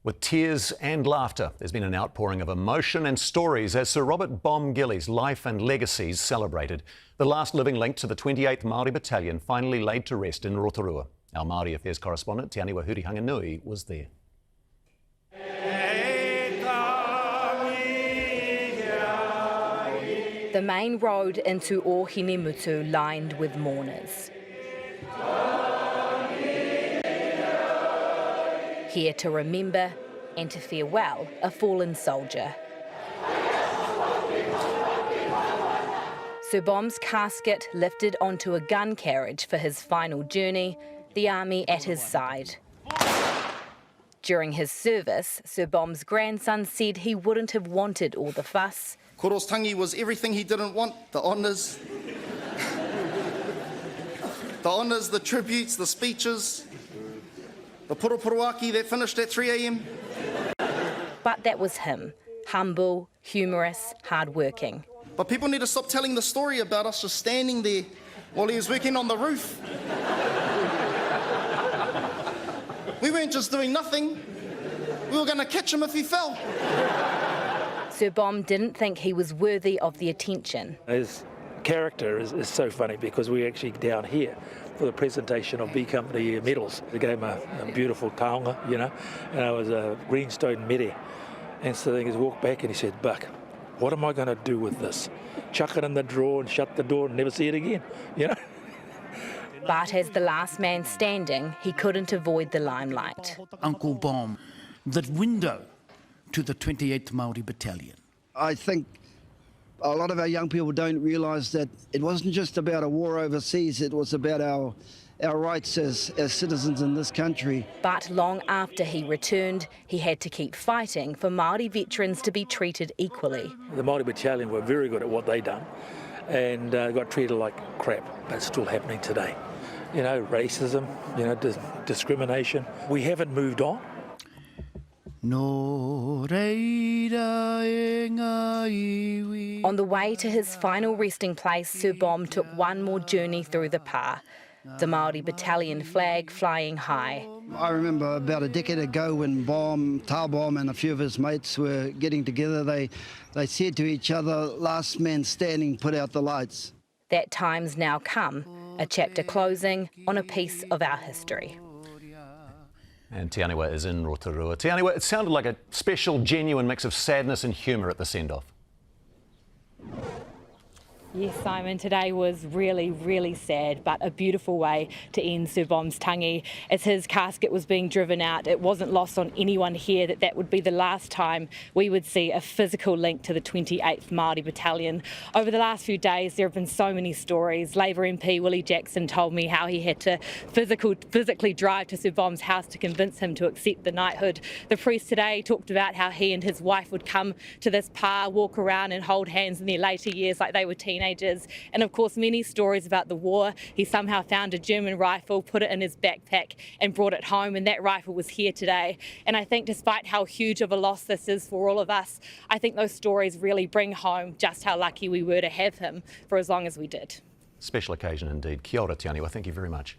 With tears and laughter, there's been an outpouring of emotion and stories as Sir Robert Bom Gillies' life and legacy is celebrated. The last living link to the 28th Māori Battalion finally laid to rest in Rotorua. Our Māori Affairs correspondent, Te Aniwa Hurihanganui, was there. The main road into Ōhinemutu lined with mourners. Here to remember and to farewell a fallen soldier. Sir Bom's casket lifted onto a gun carriage for his final journey, the army at his side. During his service, Sir Bom's grandson said he wouldn't have wanted all the fuss. Korostangi was everything he didn't want, the honours, the tributes, the speeches, the poroaki that finished at 3 a.m. But that was him, humble, humorous, hard-working. But people need to stop telling the story about us just standing there while he was working on the roof. We weren't just doing nothing, we were going to catch him if he fell. Sir Bom didn't think he was worthy of the attention. His character is so funny because we're actually down here for the presentation of B Company medals. They gave him a beautiful taonga, you know, and it was a greenstone mere. And so he walked back and he said, "Buck, what am I going to do with this? Chuck it in the drawer and shut the door and never see it again," you know? But as the last man standing, he couldn't avoid the limelight. Uncle Bom, the window to the 28th Māori Battalion. I think a lot of our young people don't realise that it wasn't just about a war overseas, it was about our rights as citizens in this country. But long after he returned, he had to keep fighting for Māori veterans to be treated equally. The Māori Battalion were very good at what they done and got treated like crap. That's still happening today. You know, racism, you know, discrimination. We haven't moved on. On the way to his final resting place, Sir Bom took one more journey through the pā, the Māori Battalion flag flying high. I remember about a decade ago when Tau Bom and a few of his mates were getting together, they said to each other, "Last man standing, put out the lights." That time's now come, a chapter closing on a piece of our history. And Te Aniwa is in Rotorua. Te Aniwa, it sounded like a special, genuine mix of sadness and humour at the send-off. Yes, Simon, today was really, really sad, but a beautiful way to end Sir Bom's tangi. As his casket was being driven out, it wasn't lost on anyone here that that would be the last time we would see a physical link to the 28th Māori Battalion. Over the last few days, there have been so many stories. Labour MP Willie Jackson told me how he had to physically drive to Sir Bom's house to convince him to accept the knighthood. The priest today talked about how he and his wife would come to this pā, walk around and hold hands in their later years like they were teenagers. And of course many stories about the war. He somehow found a German rifle, put it in his backpack and brought it home, and that rifle was here today. And I think despite how huge of a loss this is for all of us, I think those stories really bring home just how lucky we were to have him for as long as we did. Special occasion indeed. Kia ora, Te Aniwa. Thank you very much.